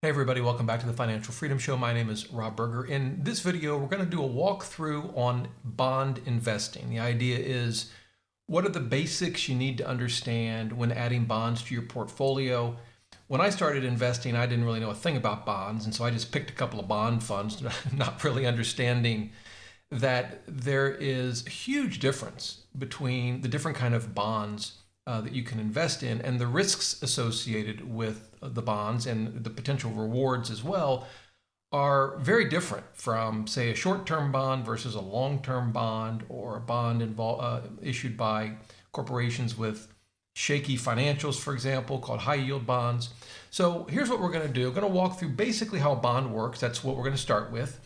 Hey everybody, welcome back to the Financial Freedom Show. My name is Rob Berger. In this video, we're going to do a walkthrough on bond investing. The idea is, what are the basics you need to understand when adding bonds to your portfolio? When I started investing, I didn't really know a thing about bonds, and so I just picked a couple of bond funds, not really understanding that there is a huge difference between the different kind of bonds that you can invest in, and the risks associated with the bonds and the potential rewards as well are very different from, say, a short-term bond versus a long-term bond, or a bond issued by corporations with shaky financials, for example, called high-yield bonds. So here's what we're going to do. We're going to walk through basically how a bond works. That's what we're going to start with.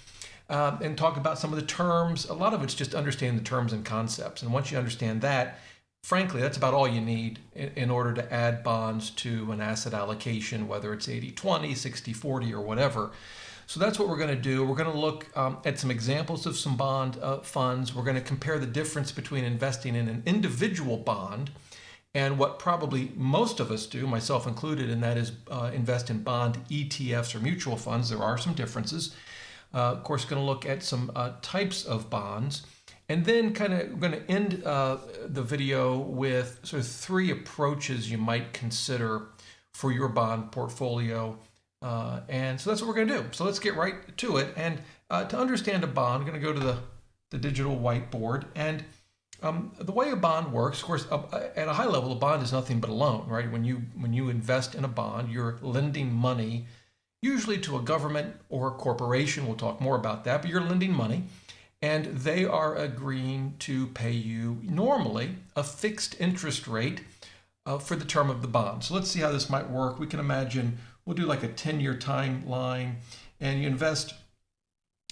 And talk about some of the terms. A lot of it's just understanding the terms and concepts. And once you understand that, frankly, that's about all you need in order to add bonds to an asset allocation, whether it's 80-20, 60-40, or whatever. So that's what we're going to do. We're going to look at some examples of some bond funds. We're going to compare the difference between investing in an individual bond and what probably most of us do, myself included, and that is invest in bond ETFs or mutual funds. There are some differences. Of course, going to look at some types of bonds. And then we're going to end the video with sort of three approaches you might consider for your bond portfolio. And so that's what we're going to do. So let's get right to it. And to understand a bond, I'm going to go to the digital whiteboard. And the way a bond works, of course, at a high level, a bond is nothing but a loan, right? When you invest in a bond, you're lending money, usually to a government or a corporation. We'll talk more about that, but you're lending money. And they are agreeing to pay you normally a fixed interest rate for the term of the bond. So let's see how this might work. We can imagine we'll do like a 10-year timeline, and you invest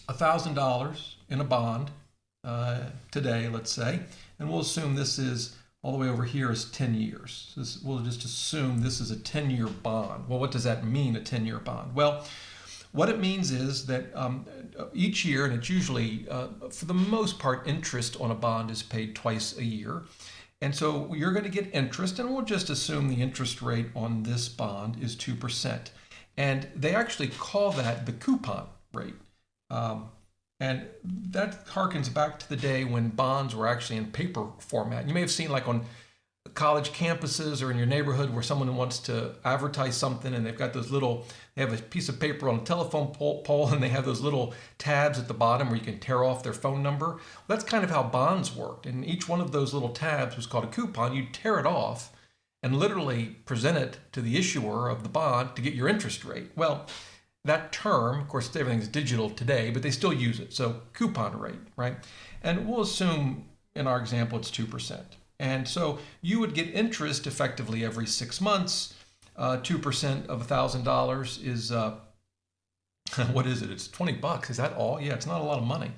$1,000 in a bond today, let's say, and we'll assume this is all the way over here is 10 years. We'll just assume this is a 10-year bond. Well, what does that mean, a 10-year bond? Well, what it means is that each year, and it's usually, for the most part, interest on a bond is paid twice a year. And so you're going to get interest, and we'll just assume the interest rate on this bond is 2%. And they actually call that the coupon rate. And that harkens back to the day when bonds were actually in paper format. You may have seen, like, on college campuses or in your neighborhood, where someone wants to advertise something, and they've got they have a piece of paper on a telephone pole, and they have those little tabs at the bottom where you can tear off their phone number. Well, that's kind of how bonds worked. And each one of those little tabs was called a coupon. You tear it off and literally present it to the issuer of the bond to get your interest rate. Well, that term, of course, everything's digital today, but they still use it. So coupon rate, right? And we'll assume in our example it's 2%. And so you would get interest effectively every 6 months. 2% of $1,000 is, what is it? It's $20. Is that all? Yeah, it's not a lot of money.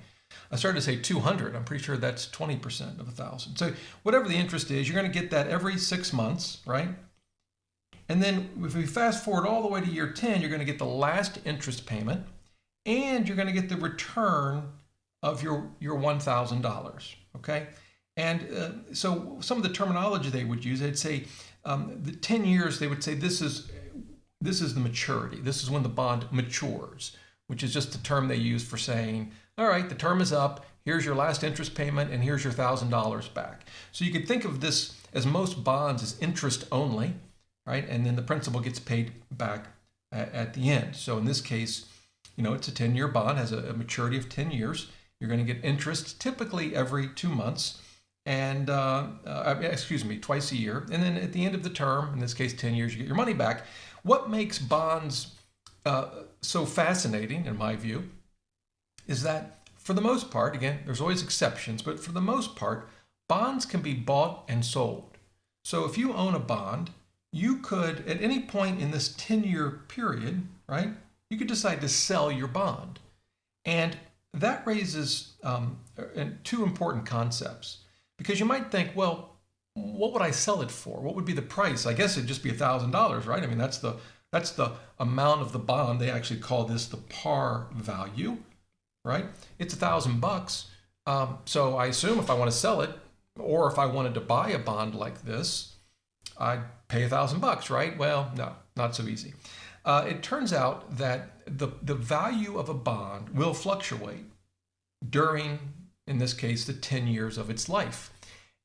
I started to say 200. I'm pretty sure that's 20% of 1,000. So whatever the interest is, you're going to get that every 6 months, right? And then if we fast forward all the way to year 10, you're going to get the last interest payment, and you're going to get the return of your $1,000, okay? And so some of the terminology they would use, they'd say the 10 years, they would say this is the maturity. This is when the bond matures, which is just the term they use for saying, all right, the term is up, here's your last interest payment, and here's your $1,000 back. So you could think of this, as most bonds, as interest only, right? And then the principal gets paid back at the end. So in this case, it's a 10-year bond, has a maturity of 10 years. You're going to get interest typically every 2 months. And twice a year. And then at the end of the term, in this case 10 years, you get your money back. What makes bonds so fascinating, in my view, is that for the most part, again, there's always exceptions, but for the most part, bonds can be bought and sold. So if you own a bond, you could, at any point in this 10-year period, right, you could decide to sell your bond. And that raises two important concepts. Because you might think, well, what would I sell it for? What would be the price? I guess it'd just be $1,000, right? I mean, that's the amount of the bond. They actually call this the par value, right? It's $1,000. So I assume if I want to sell it, or if I wanted to buy a bond like this, I'd pay $1,000, right? Well, no, not so easy. It turns out that the value of a bond will fluctuate during, in this case, the 10 years of its life.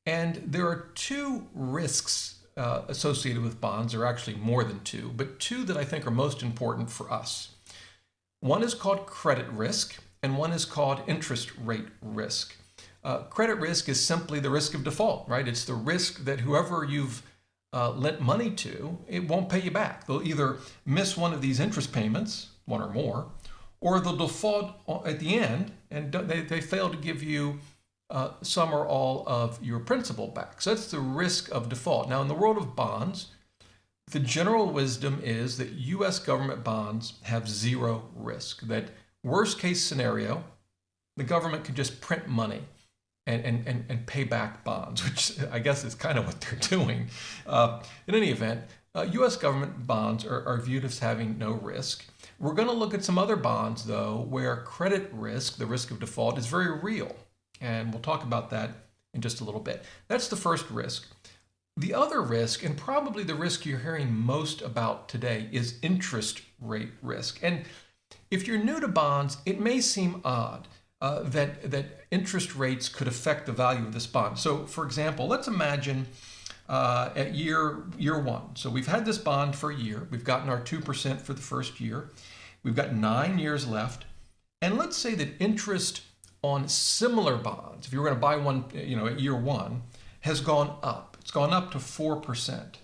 And there are two risks associated with bonds, or actually more than two, but two that I think are most important for us. One is called credit risk, and one is called interest rate risk. Credit risk is simply the risk of default, right? It's the risk that whoever you've lent money to, it won't pay you back. They'll either miss one of these interest payments, one or more, or they'll default at the end and they fail to give you some or all of your principal back. So that's the risk of default. Now, in the world of bonds, the general wisdom is that U.S. government bonds have zero risk, that worst case scenario, the government could just print money and pay back bonds, which I guess is kind of what they're doing. In any event, U.S. government bonds are viewed as having no risk. We're going to look at some other bonds, though, where credit risk, the risk of default, is very real. And we'll talk about that in just a little bit. That's the first risk. The other risk, and probably the risk you're hearing most about today, is interest rate risk. And if you're new to bonds, it may seem odd that interest rates could affect the value of this bond. So, for example, let's imagine at year one. So we've had this bond for a year. We've gotten our 2% for the first year. We've got 9 years left. And let's say that interest on similar bonds, if you were going to buy one, at year one, has gone up. It's gone up to 4%.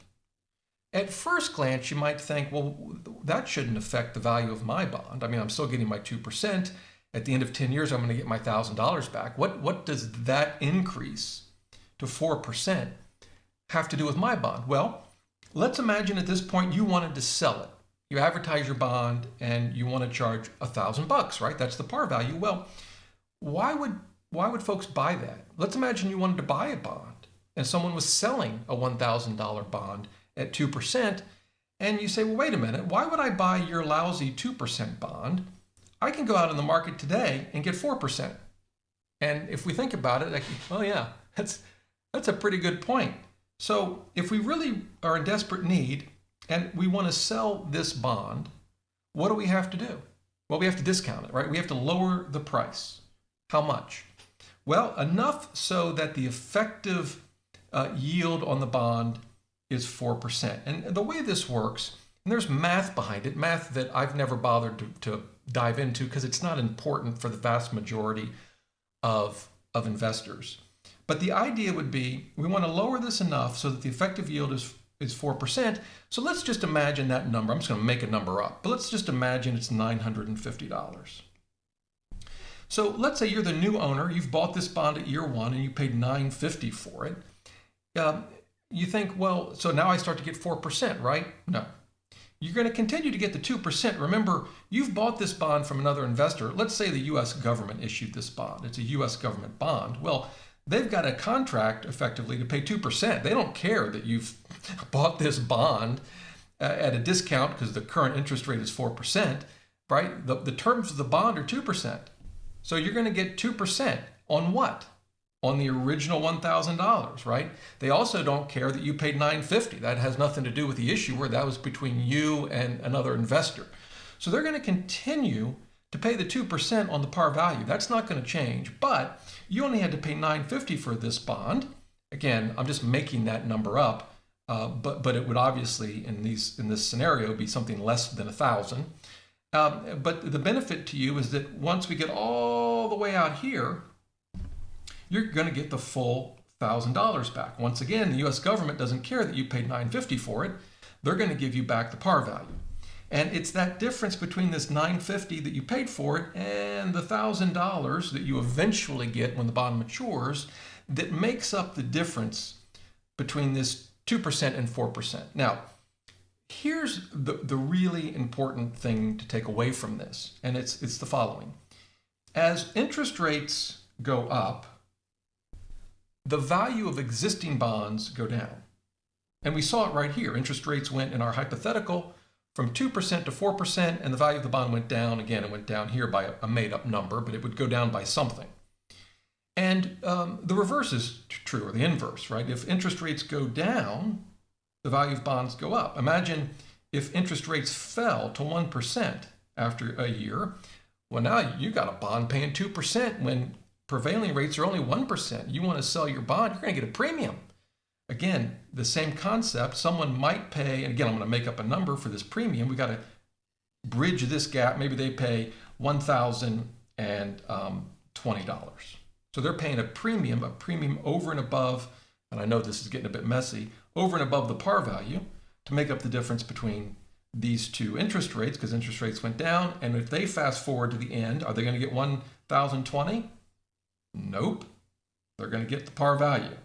At first glance, you might think, well, that shouldn't affect the value of my bond. I mean, I'm still getting my 2%. At the end of 10 years, I'm going to get my $1,000 back. What does that increase to 4% have to do with my bond? Well, let's imagine at this point you wanted to sell it. You advertise your bond and you want to charge $1,000, right? That's the par value. Well, why would folks buy that? Let's imagine you wanted to buy a bond and someone was selling a $1,000 bond at 2%, and you say, well, wait a minute, why would I buy your lousy 2% bond? I can go out in the market today and get 4%. And if we think about it, oh yeah, that's a pretty good point. So if we really are in desperate need and we want to sell this bond, what do we have to do? Well, we have to discount it, right? We have to lower the price. How much? Well, enough so that the effective yield on the bond is 4%. And the way this works, and there's math behind it, math that I've never bothered to dive into because it's not important for the vast majority of investors. But the idea would be we want to lower this enough so that the effective yield is 4%. So let's just imagine that number. I'm just going to make a number up, but let's just imagine it's $950. So let's say you're the new owner, you've bought this bond at year one and you paid $950 for it. You think, well, so now I start to get 4%, right? No. You're going to continue to get the 2%. Remember, you've bought this bond from another investor. Let's say the U.S. government issued this bond. It's a U.S. government bond. Well, they've got a contract effectively to pay 2%. They don't care that you've bought this bond at a discount because the current interest rate is 4%, right? The terms of the bond are 2%. So you're going to get 2% on what? On the original $1,000, right? They also don't care that you paid $950. That has nothing to do with the issuer. That was between you and another investor. So they're going to continue to pay the 2% on the par value. That's not going to change, but you only had to pay $950 for this bond. Again, I'm just making that number up, but it would obviously in this scenario be something less than $1,000. But the benefit to you is that once we get all the way out here, you're going to get the full $1,000 back. Once again, the U.S. government doesn't care that you paid $950 for it. They're going to give you back the par value. And it's that difference between this $950 that you paid for it and the $1,000 that you eventually get when the bond matures that makes up the difference between this 2% and 4%. Now, here's the really important thing to take away from this, and it's the following. As interest rates go up, the value of existing bonds go down. And we saw it right here. Interest rates went in our hypothetical from 2% to 4%, and the value of the bond went down. Again, it went down here by a made-up number, but it would go down by something. And the reverse is true, or the inverse, right? If interest rates go down, the value of bonds go up. Imagine if interest rates fell to 1% after a year, well, now you got a bond paying 2% when prevailing rates are only 1%. You want to sell your bond, you're going to get a premium. Again, the same concept. Someone might pay, and again, I'm going to make up a number for this premium. We got to bridge this gap. Maybe they pay $1,020. So they're paying a premium over and above, and I know this is getting a bit messy, over and above the par value to make up the difference between these two interest rates, because interest rates went down. And if they fast forward to the end, are they going to get 1,020? Nope. They're going to get the par value.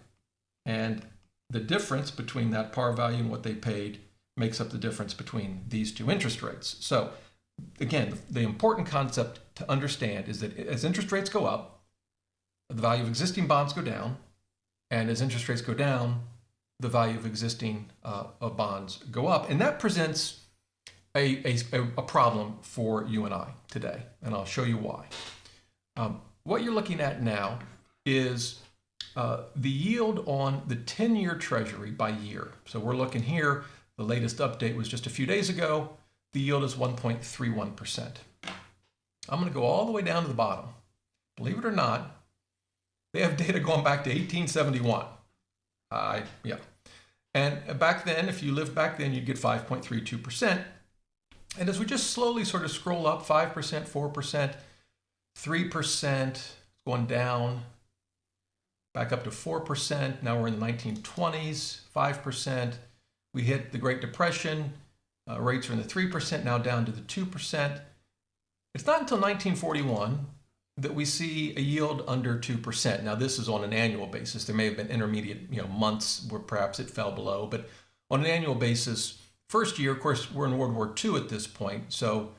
And the difference between that par value and what they paid makes up the difference between these two interest rates. So again, the important concept to understand is that as interest rates go up, the value of existing bonds go down, and as interest rates go down, the value of existing bonds go up. And that presents a problem for you and I today, and I'll show you why. What you're looking at now is the yield on the 10-year Treasury by year. So we're looking here, the latest update was just a few days ago. The yield is 1.31%. I'm going to go all the way down to the bottom. Believe it or not, they have data going back to 1871. Yeah. And back then, if you lived back then, you'd get 5.32%. And as we just slowly sort of scroll up, 5%, 4%, 3%, going down, back up to 4%. Now we're in the 1920s, 5%. We hit the Great Depression. Rates are in the 3%, now down to the 2%. It's not until 1941 that we see a yield under 2%. Now this is on an annual basis. There may have been intermediate months where perhaps it fell below, but on an annual basis, first year, of course, we're in World War II at this point. So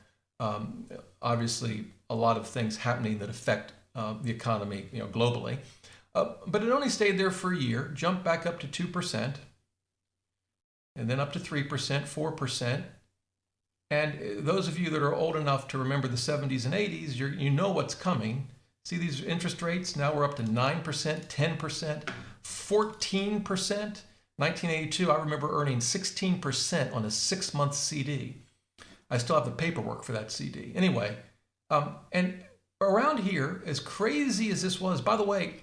obviously a lot of things happening that affect the economy globally. But it only stayed there for a year, jumped back up to 2%, and then up to 3%, 4%. And those of you that are old enough to remember the 70s and 80s, you know what's coming. See these interest rates? Now we're up to 9%, 10%, 14%. 1982, I remember earning 16% on a 6-month CD. I still have the paperwork for that CD. Anyway, and around here, as crazy as this was, by the way,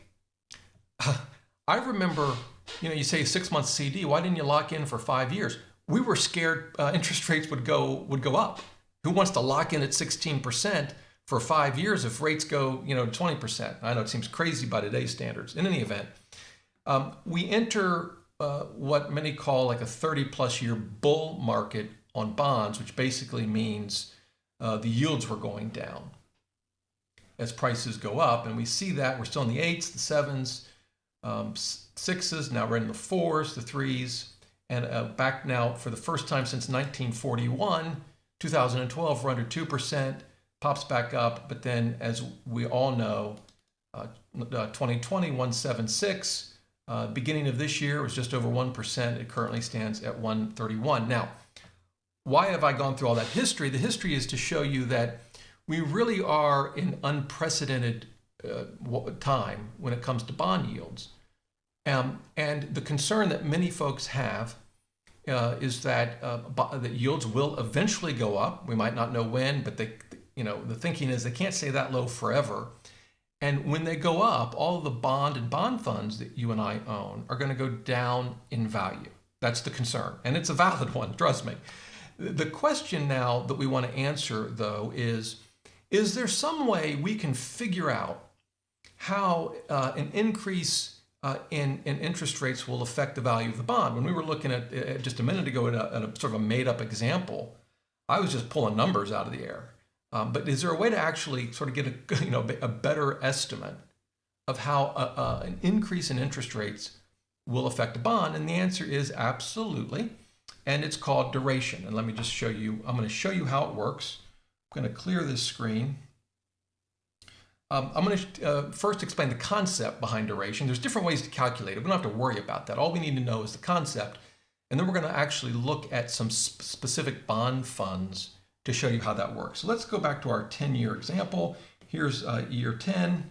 I remember, you say 6-month CD, why didn't you lock in for 5 years? We were scared interest rates would go up. Who wants to lock in at 16% for 5 years if rates go 20%? I know it seems crazy by today's standards. In any event, we enter what many call like a 30-plus year bull market on bonds, which basically means the yields were going down as prices go up. And we see that we're still in the 8s, the 7s, 6s, now we're in the 4s, the 3s, and back now for the first time since 1941, 2012, we're under 2%, pops back up, but then as we all know, 2020, 176, beginning of this year was just over 1%. It currently stands at 131. Now, why have I gone through all that history? The history is to show you that we really are in unprecedented time when it comes to bond yields. And the concern that many folks have is that the yields will eventually go up. We might not know when, but the thinking is they can't stay that low forever. And when they go up, all of the bond and bond funds that you and I own are going to go down in value. That's the concern. And it's a valid one, trust me. The question now that we want to answer, though, is there some way we can figure out how an increase in interest rates will affect the value of the bond? When we were looking at just a minute ago at a sort of a made-up example, I was just pulling numbers out of the air. But is there a way to actually sort of get a better estimate of how an increase in interest rates will affect a bond? And the answer is absolutely. And it's called duration. And let me just show you. I'm going to show you how it works. I'm going to clear this screen. I'm going to first explain the concept behind duration. There's different ways to calculate it. We don't have to worry about that. All we need to know is the concept. And then we're going to actually look at some specific bond funds to show you how that works. So let's go back to our 10-year example. Here's year 10,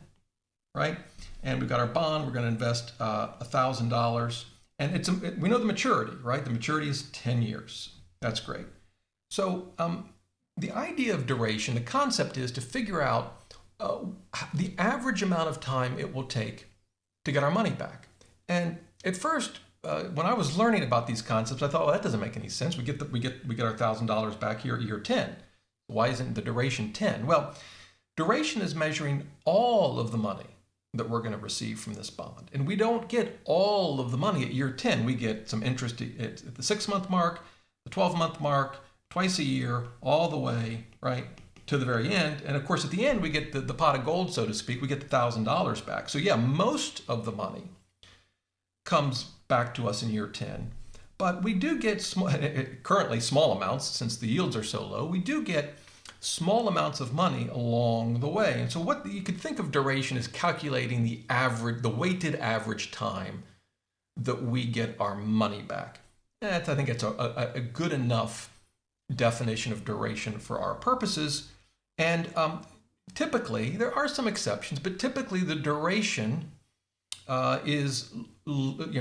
right? And we've got our bond. We're going to invest $1,000. And we know the maturity, right? The maturity is 10 years. That's great. So the idea of duration, the concept is to figure out the average amount of time it will take to get our money back. And at first, when I was learning about these concepts, I thought, well, that doesn't make any sense. We get our $1,000 back here at year 10. Why isn't the duration 10? Well, duration is measuring all of the money that we're going to receive from this bond. And we don't get all of the money at year 10. We get some interest at the 6-month mark, the 12-month mark, twice a year, all the way, right, to the very end. And of course, at the end, we get the pot of gold, so to speak. We get the $1,000 back. So yeah, most of the money comes back to us in year 10. But we do get currently small amounts, since the yields are so low, we do get small amounts of money along the way. And so what you could think of duration as calculating the weighted average time that we get our money back. I think it's a good enough definition of duration for our purposes. And typically, there are some exceptions, but typically the duration is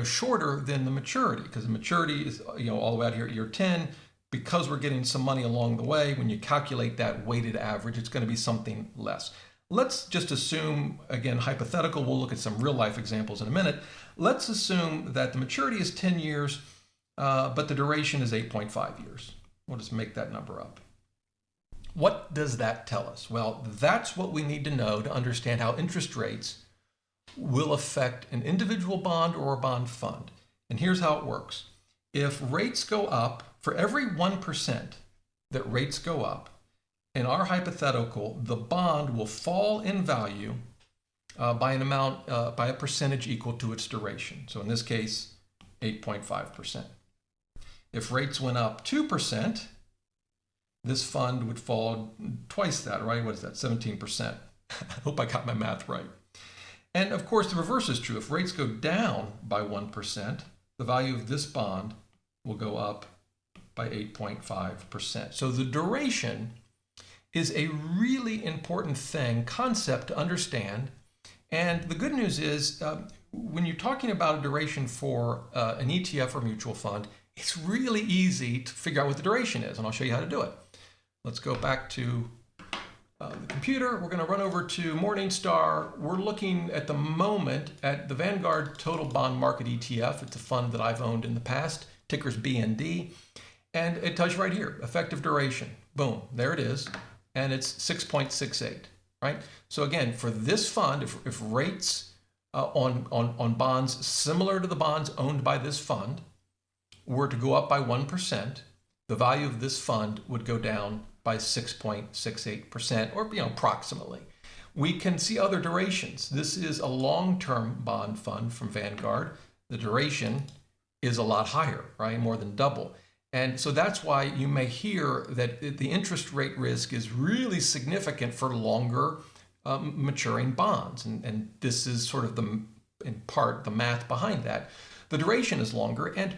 shorter than the maturity, because the maturity is all the way out here at year 10. Because we're getting some money along the way, when you calculate that weighted average, it's going to be something less. Let's just assume, again, hypothetical, we'll look at some real life examples in a minute. Let's assume that the maturity is 10 years, but the duration is 8.5 years. We'll just make that number up. What does that tell us? Well, that's what we need to know to understand how interest rates will affect an individual bond or a bond fund. And here's how it works. If rates go up, for every 1% that rates go up, in our hypothetical, the bond will fall in value by a percentage equal to its duration. So in this case, 8.5%. If rates went up 2%, this fund would fall twice that, right? What is that, 17%? I hope I got my math right. And of course, the reverse is true. If rates go down by 1%, the value of this bond will go up by 8.5%. So the duration is a really important concept to understand. And the good news is, when you're talking about a duration for an ETF or mutual fund, it's really easy to figure out what the duration is, and I'll show you how to do it. Let's go back to the computer. We're going to run over to Morningstar. We're looking at the moment at the Vanguard Total Bond Market ETF. It's a fund that I've owned in the past. Ticker's BND. And it tells you right here, effective duration. Boom, there it is. And it's 6.68, right? So again, for this fund, if rates on bonds similar to the bonds owned by this fund were to go up by 1%, the value of this fund would go down by 6.68%, or approximately. We can see other durations. This is a long-term bond fund from Vanguard. The duration is a lot higher, right? More than double. And so that's why you may hear that the interest rate risk is really significant for longer maturing bonds. And this is sort of in part the math behind that. The duration is longer, and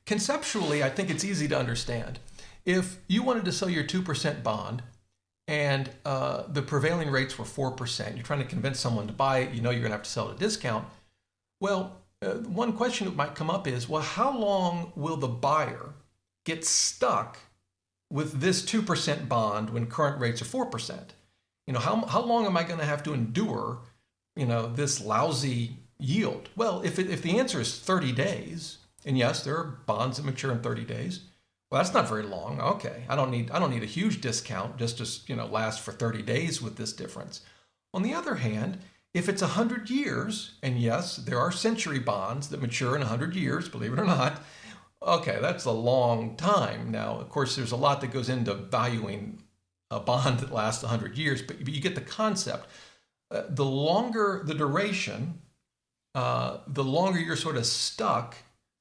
conceptually, I think it's easy to understand. If you wanted to sell your 2% bond and the prevailing rates were 4%, you're trying to convince someone to buy it, you're going to have to sell at a discount. Well, one question that might come up is, well, how long will the buyer get stuck with this 2% bond when current rates are 4%? How long am I going to have to endure, this lousy yield? Well, if the answer is 30 days, and yes, there are bonds that mature in 30 days. Well, that's not very long. Okay, I don't need a huge discount just to last for 30 days with this difference. On the other hand, if it's 100 years, and yes, there are century bonds that mature in 100 years, believe it or not, okay, that's a long time. Now, of course, there's a lot that goes into valuing a bond that lasts 100 years, but you get the concept. The longer the duration, the longer you're sort of stuck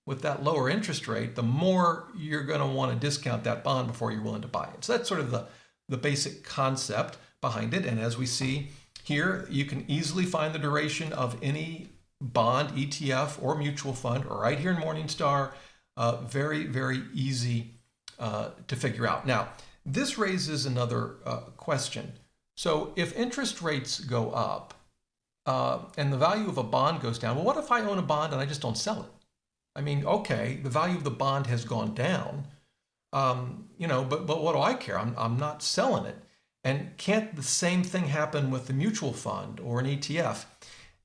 with that lower interest rate, the more you're going to want to discount that bond before you're willing to buy it. So that's sort of the basic concept behind it. And as we see here, you can easily find the duration of any bond, ETF, or mutual fund right here in Morningstar. Very, very easy to figure out. Now, this raises another question. So if interest rates go up and the value of a bond goes down, well, what if I own a bond and I just don't sell it? I mean, okay, the value of the bond has gone down, But what do I care? I'm not selling it. And can't the same thing happen with the mutual fund or an ETF?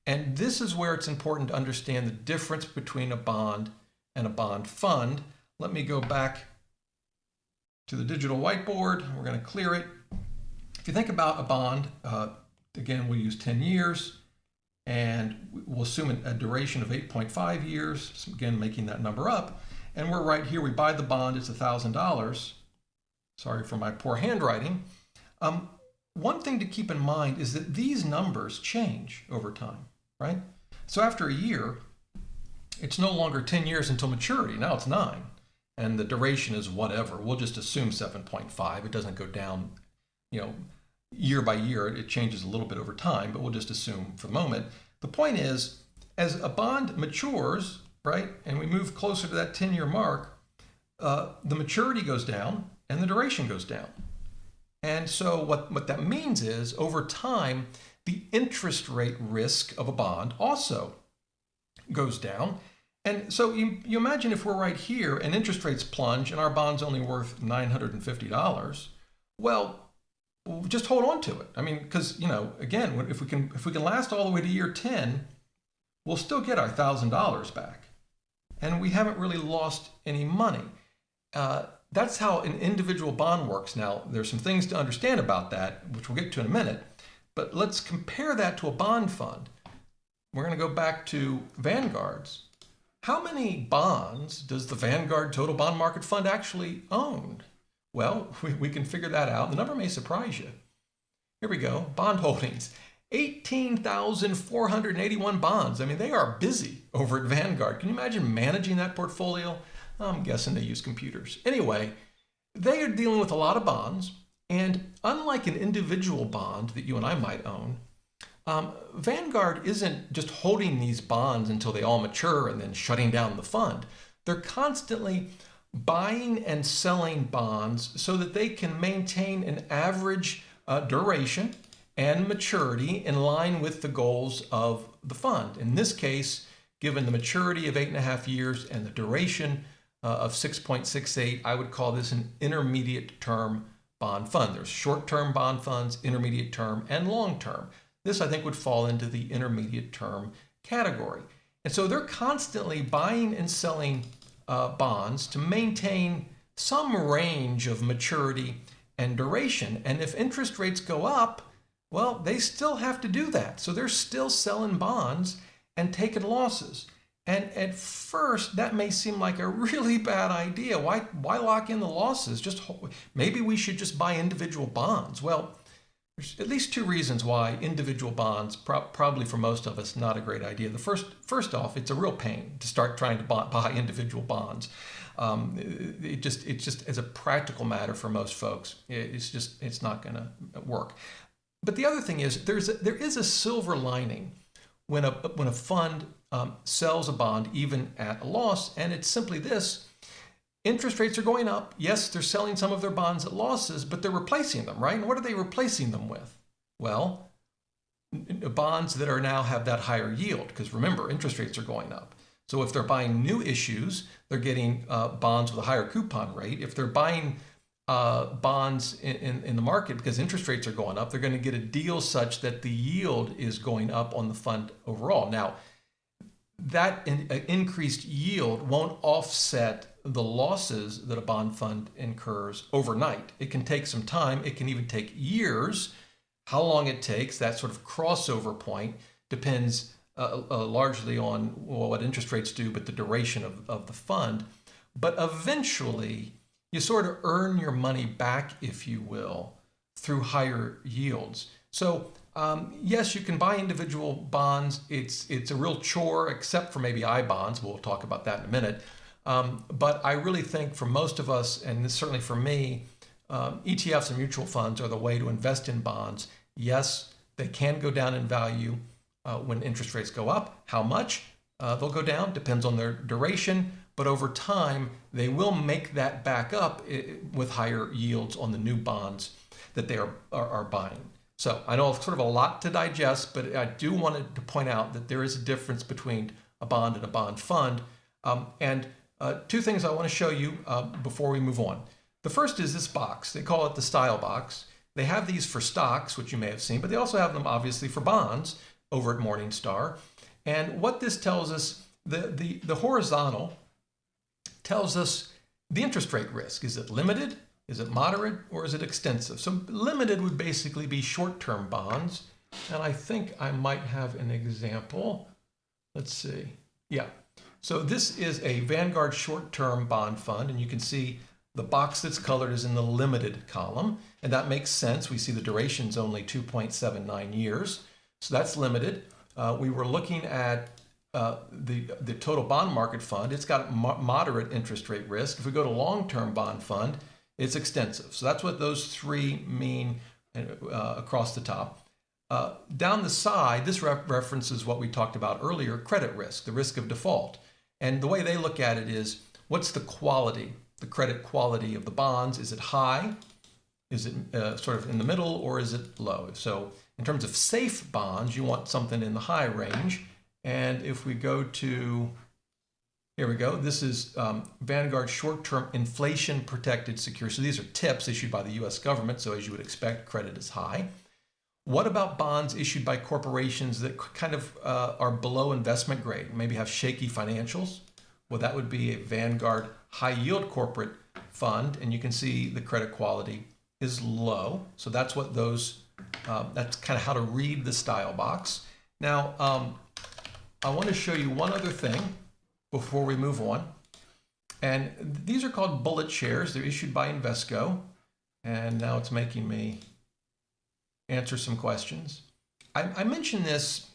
And this is where it's important to understand the difference between a bond and a bond fund. Let me go back to the digital whiteboard. We're going to clear it. If you think about a bond, again, we'll use 10 years, and we'll assume a duration of 8.5 years, so again, making that number up. And we're right here, we buy the bond, it's $1,000. Sorry for my poor handwriting. One thing to keep in mind is that these numbers change over time, right? So after a year, it's no longer 10 years until maturity, now it's 9. And the duration is whatever, we'll just assume 7.5. It doesn't go down, year by year, it changes a little bit over time, but we'll just assume for the moment. The point is, as a bond matures, right, and we move closer to that 10-year mark, the maturity goes down and the duration goes down. And so what that means is, over time, the interest rate risk of a bond also goes down. And so you imagine if we're right here and interest rates plunge and our bond's only worth $950, well, just hold on to it. I mean, because, again, if we can last all the way to year 10, we'll still get our $1,000 back. And we haven't really lost any money. That's how an individual bond works. Now, there's some things to understand about that, which we'll get to in a minute. But let's compare that to a bond fund. We're going to go back to Vanguard's. How many bonds does the Vanguard Total Bond Market Fund actually own? Well, we can figure that out. The number may surprise you. Here we go. Bond holdings. 18,481 bonds. I mean, they are busy over at Vanguard. Can you imagine managing that portfolio? I'm guessing they use computers. Anyway, they are dealing with a lot of bonds. And unlike an individual bond that you and I might own, Vanguard isn't just holding these bonds until they all mature and then shutting down the fund. They're constantly buying and selling bonds so that they can maintain an average duration and maturity in line with the goals of the fund. In this case, given the maturity of 8.5 years and the duration of 6.68, I would call this an intermediate term bond fund. There's short-term bond funds, intermediate term, and long-term. This, I think, would fall into the intermediate term category. And so they're constantly buying and selling bonds to maintain some range of maturity and duration. And if interest rates go up, well, they still have to do that. So they're still selling bonds and taking losses. And at first, that may seem like a really bad idea. Why lock in the losses? Maybe we should just buy individual bonds. Well, there's at least 2 reasons why individual bonds, probably for most of us, not a great idea. The first off, it's a real pain to start trying to buy individual bonds. It just as a practical matter for most folks, it's not going to work. But the other thing is there is a silver lining when a fund sells a bond even at a loss, and it's simply this. Interest rates are going up. Yes, they're selling some of their bonds at losses, but they're replacing them, right? And what are they replacing them with? Well, bonds that are now have that higher yield, because remember, interest rates are going up. So if they're buying new issues, they're getting bonds with a higher coupon rate. If they're buying bonds in the market because interest rates are going up, they're going to get a deal such that the yield is going up on the fund overall. Now, that increased yield won't offset the losses that a bond fund incurs overnight. It can take some time. It can even take years. How long it takes, that sort of crossover point, depends largely on what interest rates do, but the duration of the fund. But eventually, you sort of earn your money back, if you will, through higher yields. So yes, you can buy individual bonds. It's a real chore, except for maybe I bonds. We'll talk about that in a minute. But I really think for most of us, and certainly for me, ETFs and mutual funds are the way to invest in bonds. Yes, they can go down in value when interest rates go up. How much they'll go down depends on their duration, but over time, they will make that back up with higher yields on the new bonds that they are buying. So I know it's sort of a lot to digest, but I do want to point out that there is a difference between a bond and a bond fund. And 2 things I want to show you before we move on. The first is this box. They call it the style box. They have these for stocks, which you may have seen, but they also have them obviously for bonds over at Morningstar. And what this tells us, the horizontal tells us the interest rate risk. Is it limited? Is it moderate? Or is it extensive? So limited would basically be short-term bonds. And I think I might have an example. Let's see. Yeah. So this is a Vanguard short-term bond fund, and you can see the box that's colored is in the limited column, and that makes sense. We see the duration's only 2.79 years, so that's limited. We were looking at the total bond market fund. It's got moderate interest rate risk. If we go to long-term bond fund, it's extensive. So that's what those three mean across the top. Down the side, this references what we talked about earlier, credit risk, the risk of default. And the way they look at it is, what's the quality, the credit quality of the bonds? Is it high? Is it sort of in the middle, or is it low? So in terms of safe bonds, you want something in the high range. And if we go to, here we go, this is Vanguard short-term inflation-protected securities. So these are TIPS issued by the US government, so as you would expect, credit is high. What about bonds issued by corporations that kind of are below investment grade, maybe have shaky financials? Well, that would be a Vanguard high yield corporate fund, and you can see the credit quality is low. So that's what those, that's kind of how to read the style box. Now, I want to show you one other thing before we move on. And these are called bullet shares. They're issued by Invesco. And now it's making me answer some questions. I mention this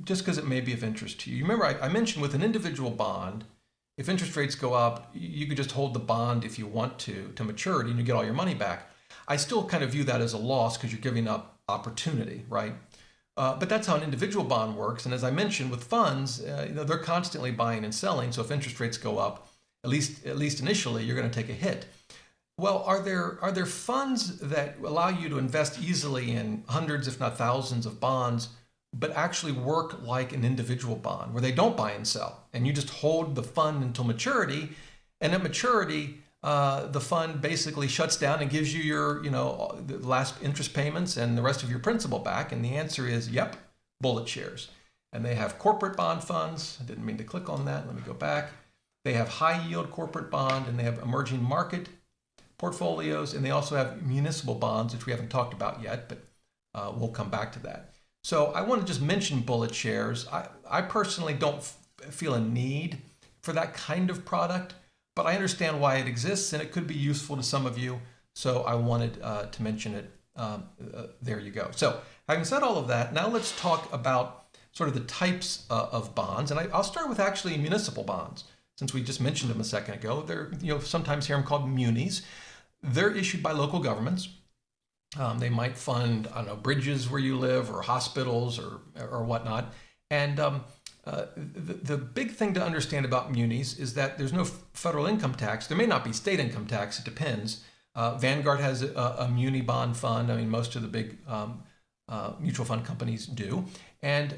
just because it may be of interest to you. You remember I mentioned with an individual bond, if interest rates go up, you could just hold the bond if you want to maturity and you get all your money back. I still kind of view that as a loss because you're giving up opportunity, right? But that's how an individual bond works. And as I mentioned with funds, they're constantly buying and selling. So if interest rates go up, at least initially, you're going to take a hit. Well, are there funds that allow you to invest easily in hundreds, if not thousands, of bonds, but actually work like an individual bond, where they don't buy and sell, and you just hold the fund until maturity, and at maturity, the fund basically shuts down and gives you your, the last interest payments and the rest of your principal back? And the answer is, yep, bullet shares. And they have corporate bond funds. I didn't mean to click on that. Let me go back. They have high yield corporate bond, and they have emerging market portfolios, and they also have municipal bonds, which we haven't talked about yet, but we'll come back to that. So I want to just mention bullet shares. I personally don't feel a need for that kind of product, but I understand why it exists, and it could be useful to some of you, so I wanted to mention it. There you go. So having said all of that, now let's talk about sort of the types of bonds, and I'll start with actually municipal bonds, since we just mentioned them a second ago. They're, sometimes hear them called munis. They're issued by local governments. They might fund, bridges where you live, or hospitals, or whatnot. And the big thing to understand about munis is that there's no federal income tax. There may not be state income tax. It depends. Vanguard has a muni bond fund. I mean, most of the big mutual fund companies do. And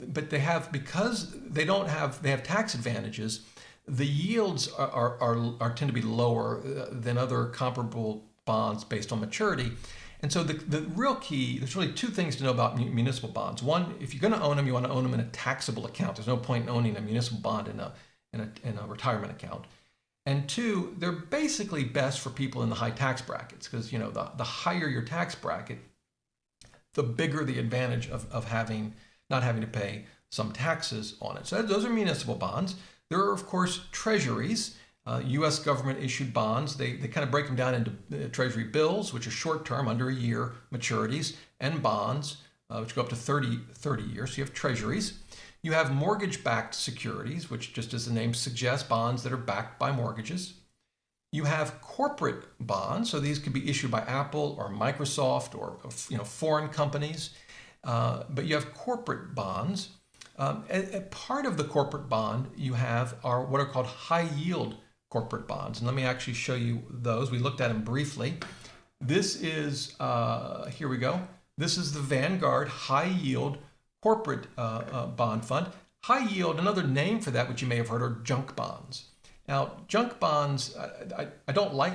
but they have, because they have tax advantages, the yields tend to be lower than other comparable bonds based on maturity. And so the real key, there's really two things to know about municipal bonds. One, if you're going to own them, you want to own them in a taxable account. There's no point in owning a municipal bond in a retirement account. And two, they're basically best for people in the high tax brackets, because the higher your tax bracket, the bigger the advantage of not having to pay some taxes on it. So those are municipal bonds. There are, of course, treasuries, U.S. government issued bonds. They kind of break them down into treasury bills, which are short term, under a year maturities, and bonds, which go up to 30 years. So you have treasuries. You have mortgage-backed securities, which, just as the name suggests, bonds that are backed by mortgages. You have corporate bonds. So these could be issued by Apple or Microsoft or foreign companies. But you have corporate bonds. A part of the corporate bond you have are what are called high yield corporate bonds. And let me actually show you those. We looked at them briefly. This is, here we go. This is the Vanguard high yield corporate bond fund. High yield, another name for that, which you may have heard, are junk bonds. Now, junk bonds, I don't like,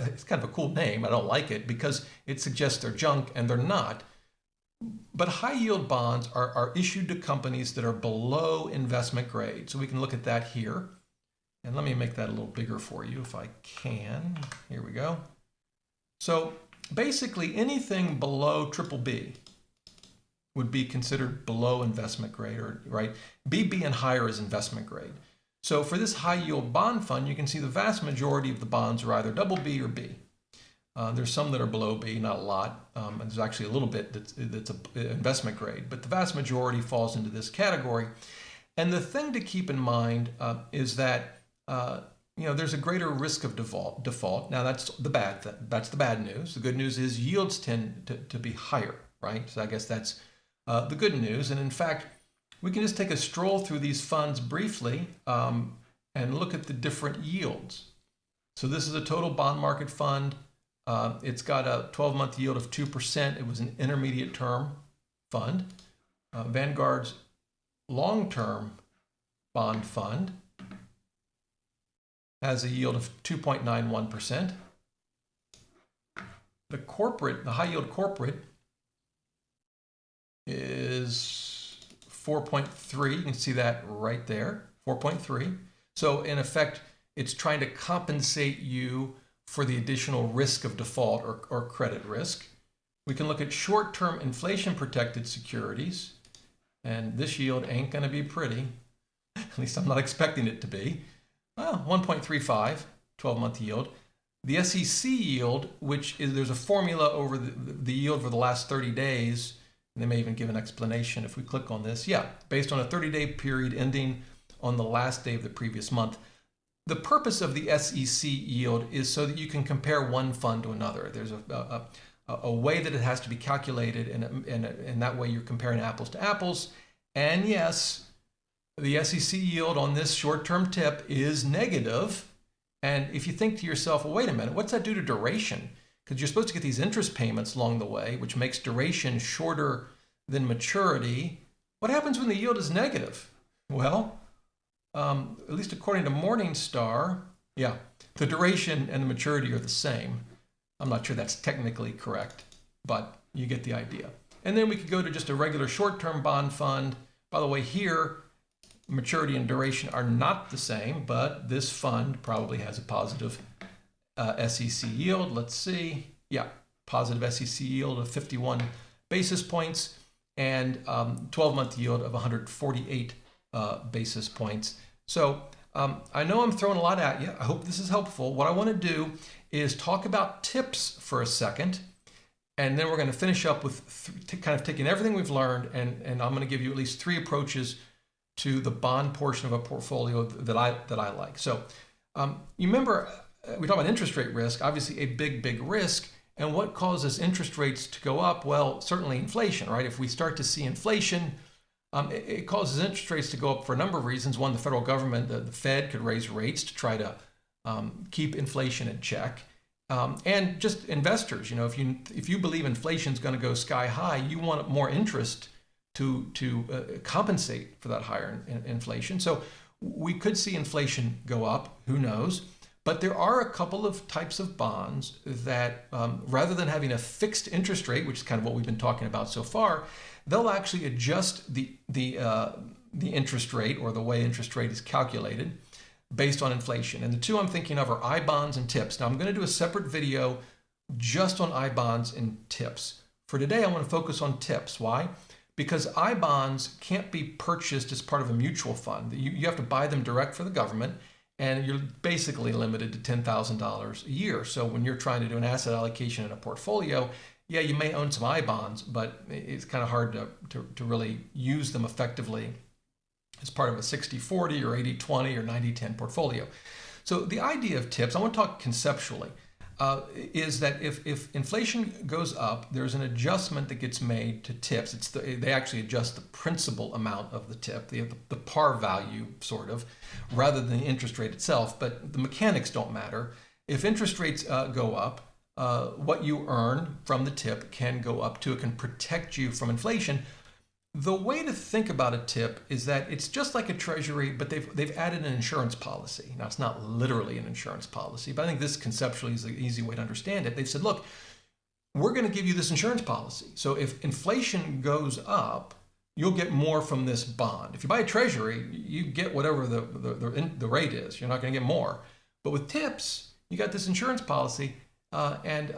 it's kind of a cool name. I don't like it because it suggests they're junk and they're not. But high yield bonds are issued to companies that are below investment grade. So we can look at that here. And let me make that a little bigger for you if I can. Here we go. So basically anything below BBB would be considered below investment grade, or right? BB and higher is investment grade. So for this high yield bond fund, you can see the vast majority of the bonds are either BB or B. There's some that are below B, not a lot. And there's actually a little bit that's a investment grade, but the vast majority falls into this category. And the thing to keep in mind is that there's a greater risk of default. Now that's the bad news. The good news is yields tend to be higher, right? So I guess that's the good news. And in fact, we can just take a stroll through these funds briefly and look at the different yields. So this is a total bond market fund. It's got a 12-month yield of 2%. It was an intermediate term fund. Vanguard's long-term bond fund has a yield of 2.91%. The high yield corporate is 4.3. You can see that right there, 4.3. So in effect, it's trying to compensate you for the additional risk of default or credit risk. We can look at short-term inflation-protected securities, and this yield ain't going to be pretty. At least I'm not expecting it to be. 1.35, 12-month yield. The SEC yield, which is, there's a formula over the yield for the last 30 days, and they may even give an explanation if we click on this. Yeah, based on a 30-day period ending on the last day of the previous month. The purpose of the SEC yield is so that you can compare one fund to another. There's a way that it has to be calculated, and that way you're comparing apples to apples. And yes, the SEC yield on this short-term tip is negative. And if you think to yourself, well, wait a minute, what's that do to duration? Because you're supposed to get these interest payments along the way, which makes duration shorter than maturity. What happens when the yield is negative? Well, at least according to Morningstar, yeah, the duration and the maturity are the same. I'm not sure that's technically correct, but you get the idea. And then we could go to just a regular short-term bond fund. By the way, here, maturity and duration are not the same, but this fund probably has a positive SEC yield. Let's see. Yeah, positive SEC yield of 51 basis points and 12-month yield of 148 basis points. So I know I'm throwing a lot at you. I hope this is helpful. What I want to do is talk about tips for a second, and then we're going to finish up with kind of taking everything we've learned, and I'm going to give you at least 3 approaches to the bond portion of a portfolio that I like. So you remember we talk about interest rate risk, obviously a big risk. And what causes interest rates to go up? Well, certainly inflation, right? If we start to see inflation, it causes interest rates to go up for a number of reasons. One, the federal government, the Fed, could raise rates to try to keep inflation in check. And just investors, if you believe inflation is going to go sky high, you want more interest to compensate for that higher inflation. So we could see inflation go up, who knows? But there are a couple of types of bonds that rather than having a fixed interest rate, which is kind of what we've been talking about so far, they'll actually adjust the interest rate, or the way interest rate is calculated, based on inflation. And the two I'm thinking of are I bonds and TIPS. Now I'm going to do a separate video just on I bonds and TIPS. For today, I want to focus on TIPS. Why? Because I bonds can't be purchased as part of a mutual fund. You have to buy them direct for the government, and you're basically limited to $10,000 a year. So when you're trying to do an asset allocation in a portfolio, yeah, you may own some I bonds, but it's kind of hard to really use them effectively as part of a 60-40 or 80-20 or 90-10 portfolio. So the idea of TIPS, I want to talk conceptually, is that if inflation goes up, there's an adjustment that gets made to TIPS. They actually adjust the principal amount of the TIP, the par value sort of, rather than the interest rate itself. But the mechanics don't matter. If interest rates go up, what you earn from the TIP can go up too. It can protect you from inflation. The way to think about a tip is that it's just like a treasury, but they've added an insurance policy. Now, it's not literally an insurance policy, but I think this conceptually is an easy way to understand it. They've said, look, we're going to give you this insurance policy. So if inflation goes up, you'll get more from this bond. If you buy a treasury, you get whatever the rate is. You're not going to get more. But with tips, you got this insurance policy, and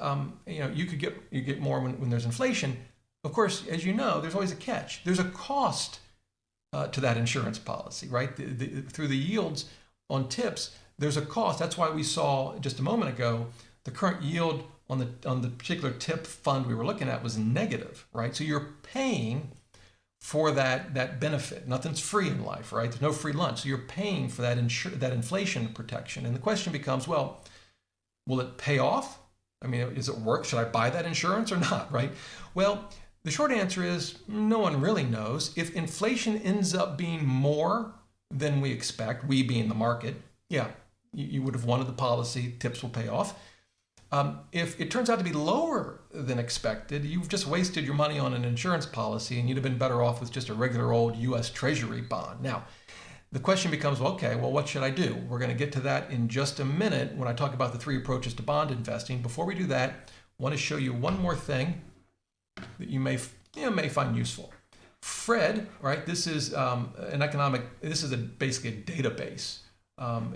you get more when there's inflation. Of course, as you know, there's always a catch. There's a cost to that insurance policy, right? Through the yields on tips, there's a cost. That's why we saw just a moment ago the current yield on the particular tip fund we were looking at was negative, right? So you're paying for that benefit. Nothing's free in life, right? There's no free lunch. So you're paying for that inflation protection. And the question becomes, well, will it pay off? I mean, is it work? Should I buy that insurance or not, right? Well, the short answer is no one really knows. If inflation ends up being more than we expect, we being the market, yeah, you would have wanted the policy, tips will pay off. If it turns out to be lower than expected, you've just wasted your money on an insurance policy and you'd have been better off with just a regular old U.S. Treasury bond. Now, the question becomes, well, okay, well, what should I do? We're going to get to that in just a minute when I talk about the 3 approaches to bond investing. Before we do that, I want to show you one more thing that you may find useful. Fred, right? This is basically a database.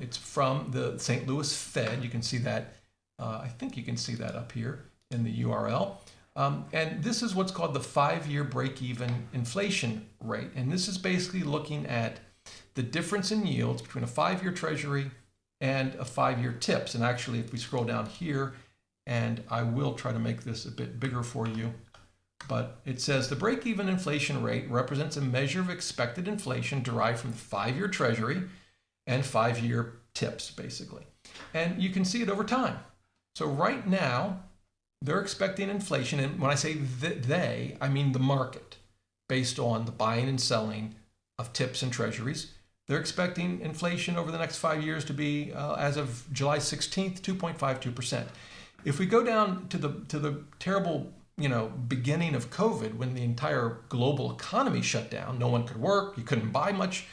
It's from the St. Louis Fed. You can see that. I think you can see that up here in the URL. And this is what's called the 5-year break-even inflation rate. And this is basically looking at the difference in yields between a 5-year treasury and a 5-year tips. And actually, if we scroll down here, and I will try to make this a bit bigger for you, but it says the break-even inflation rate represents a measure of expected inflation derived from the 5-year treasury and 5-year tips, basically. And you can see it over time. So right now, they're expecting inflation, and when I say they, I mean the market, based on the buying and selling of tips and treasuries. They're expecting inflation over the next 5 years to be, as of July 16th, 2.52%. If we go down to the terrible, beginning of COVID, when the entire global economy shut down, no one could work, you couldn't buy much,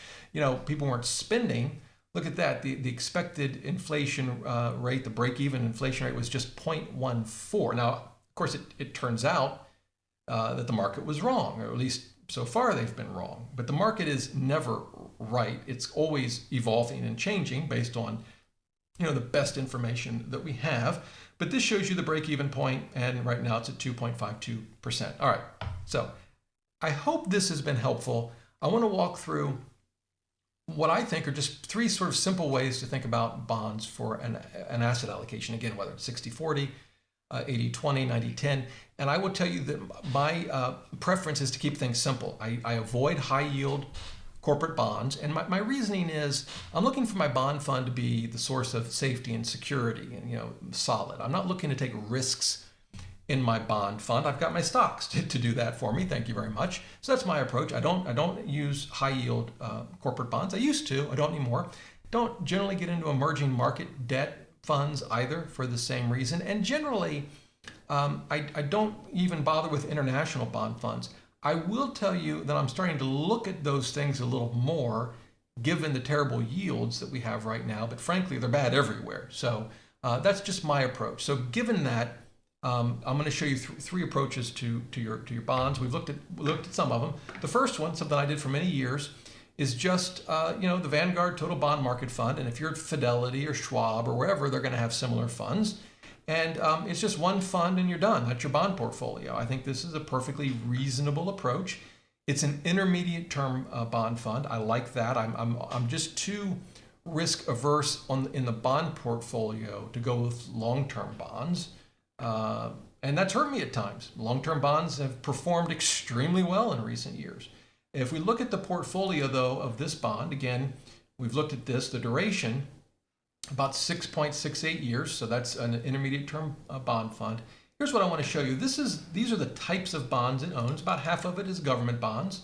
people weren't spending. Look at that. The expected inflation rate, the break-even inflation rate, was just 0.14. Now, of course, it turns out that the market was wrong, or at least so far they've been wrong. But the market is never right. It's always evolving and changing based on the best information that we have. But this shows you the break-even point, and right now it's at 2.52%. All right. So I hope this has been helpful. I want to walk through what I think are just 3 sort of simple ways to think about bonds for an asset allocation. Again, whether it's 60-40, 80-20, 90-10. And I will tell you that my preference is to keep things simple. I avoid high yield corporate bonds. And my reasoning is I'm looking for my bond fund to be the source of safety and security and solid. I'm not looking to take risks in my bond fund. I've got my stocks to do that for me. Thank you very much. So that's my approach. I don't use high yield corporate bonds. I used to. I don't anymore. Don't generally get into emerging market debt funds either for the same reason. And generally, I don't even bother with international bond funds. I will tell you that I'm starting to look at those things a little more, given the terrible yields that we have right now. But frankly, they're bad everywhere. So that's just my approach. So given that, I'm going to show you 3 approaches to your bonds. We've looked at some of them. The first one, something I did for many years, is just the Vanguard Total Bond Market Fund. And if you're at Fidelity or Schwab or wherever, they're going to have similar funds. And it's just one fund and you're done. That's your bond portfolio. I think this is a perfectly reasonable approach. It's an intermediate term bond fund. I like that. I'm just too risk averse in the bond portfolio to go with long-term bonds. And that's hurt me at times. Long-term bonds have performed extremely well in recent years. If we look at the portfolio, though, of this bond, again, we've looked at this, the duration, about 6.68 years. So that's an intermediate term bond fund. Here's what I want to show you. These are the types of bonds it owns. About half of it is government bonds.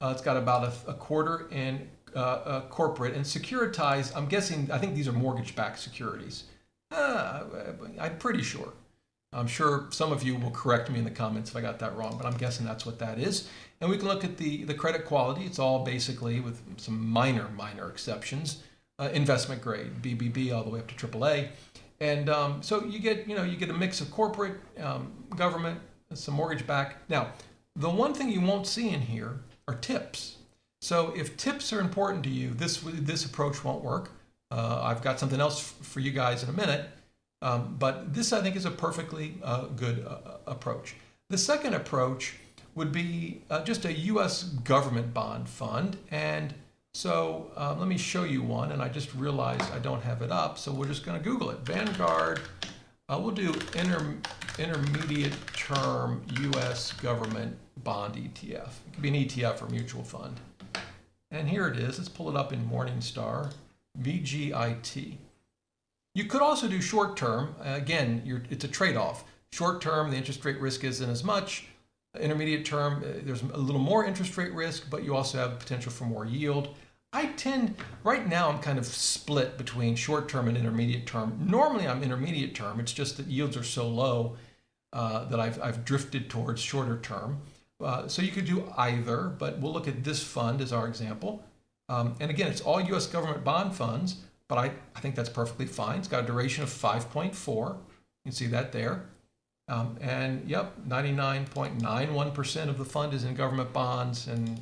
It's got about a quarter in corporate and securitized. I think these are mortgage-backed securities. I'm pretty sure. I'm sure some of you will correct me in the comments if I got that wrong, but I'm guessing that's what that is. And we can look at the credit quality. It's all basically, with some minor exceptions, investment grade, BBB all the way up to AAA. And so you get a mix of corporate, government, some mortgage back. Now, the one thing you won't see in here are tips. So if tips are important to you, this approach won't work. I've got something else for you guys in a minute, but this I think is a perfectly good approach. The second approach would be just a U.S. government bond fund, and so let me show you one. And I just realized I don't have it up, so we're just going to Google it. Vanguard. We'll do intermediate term U.S. government bond ETF. It could be an ETF or mutual fund. And here it is. Let's pull it up in Morningstar. VGIT. You could also do short term. Again, it's a trade-off. Short term, the interest rate risk isn't as much. Intermediate term, there's a little more interest rate risk, but you also have potential for more yield. Right now I'm kind of split between short term and intermediate term. Normally I'm intermediate term. It's just that yields are so low that I've drifted towards shorter term. So you could do either, but we'll look at this fund as our example. And again, it's all U.S. government bond funds, but I think that's perfectly fine. It's got a duration of 5.4. You can see that there. And yep, 99.91% of the fund is in government bonds and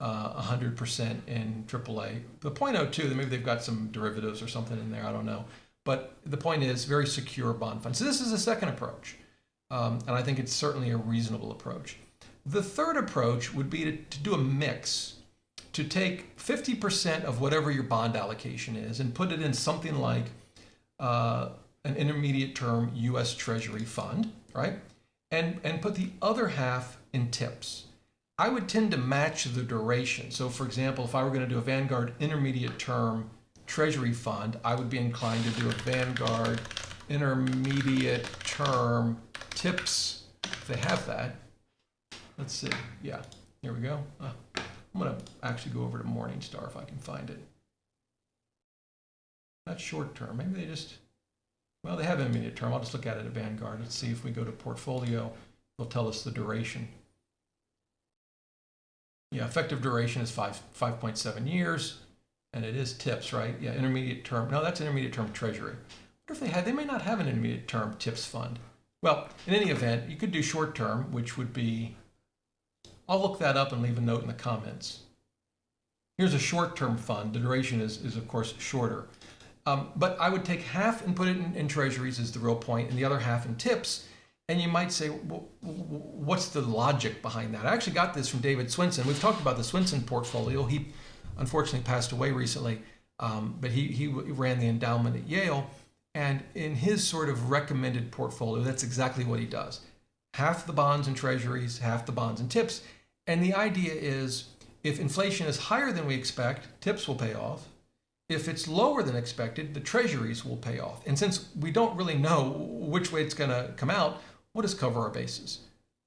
100% in AAA. The 0.02, maybe they've got some derivatives or something in there, I don't know. But the point is, very secure bond fund. So this is a second approach, and I think it's certainly a reasonable approach. The third approach would be to do a mix, to take 50% of whatever your bond allocation is and put it in something like an intermediate term U.S. Treasury fund, right? And put the other half in tips. I would tend to match the duration. So for example, if I were going to do a Vanguard intermediate term Treasury fund, I would be inclined to do a Vanguard intermediate term tips, if they have that. Let's see. Yeah, here we go. I'm going to actually go over to Morningstar if I can find it. That's short term. Maybe they have intermediate term. I'll just look at it at Vanguard. Let's see if we go to portfolio, they'll tell us the duration. Yeah, effective duration is 5.7 years, and it is tips, right? Yeah, intermediate term. No, that's intermediate term Treasury. I wonder if they may not have an intermediate term tips fund. Well, in any event, you could do short term, which would be, I'll look that up and leave a note in the comments. Here's a short term fund. The duration is of course shorter. But I would take half and put it in treasuries is the real point, and the other half in tips. And you might say, well, what's the logic behind that? I actually got this from David Swinson. We've talked about the Swinson portfolio. He unfortunately passed away recently, but he ran the endowment at Yale. And in his sort of recommended portfolio, that's exactly what he does. Half the bonds in treasuries, half the bonds in tips. And the idea is, if inflation is higher than we expect, tips will pay off. If it's lower than expected, the treasuries will pay off. And since we don't really know which way it's going to come out, we'll just cover our bases.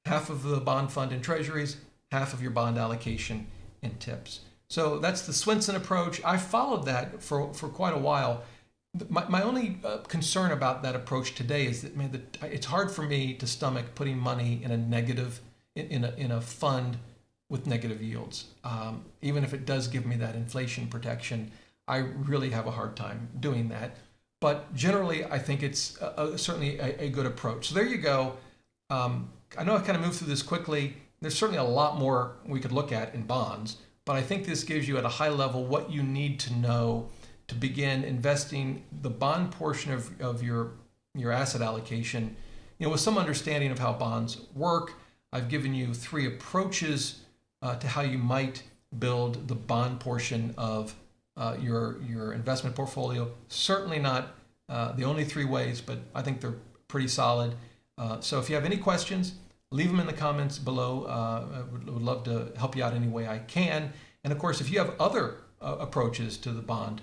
Half of the bond fund in treasuries, half of your bond allocation in tips. So that's the Swinson approach. I followed that for quite a while. My only concern about that approach today is that, man, it's hard for me to stomach putting money in a negative, in a fund with negative yields. Even if it does give me that inflation protection, I really have a hard time doing that. But generally, I think it's certainly a good approach. So there you go. I know I kind of moved through this quickly. There's certainly a lot more we could look at in bonds, but I think this gives you at a high level what you need to know to begin investing the bond portion of your asset allocation, with some understanding of how bonds work. I've given you 3 approaches to how you might build the bond portion of your investment portfolio. Certainly not the only 3 ways, but I think they're pretty solid. So if you have any questions, leave them in the comments below. I would love to help you out any way I can. And of course, if you have other approaches to the bond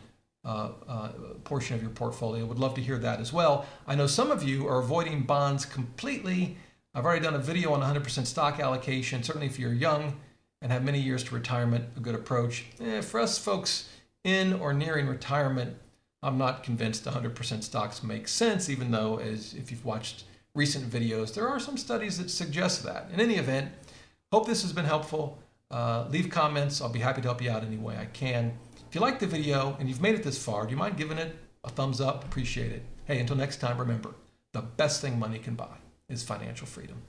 portion of your portfolio, would love to hear that as well. I know some of you are avoiding bonds completely. I've already done a video on 100% stock allocation. Certainly if you're young and have many years to retirement, a good approach. For us folks in or nearing retirement, I'm not convinced 100% stocks make sense, even though, as if you've watched recent videos, there are some studies that suggest that. In any event, hope this has been helpful. Leave comments. I'll be happy to help you out any way I can. If you like the video and you've made it this far, do you mind giving it a thumbs up? Appreciate it. Hey, until next time, remember, the best thing money can buy is financial freedom.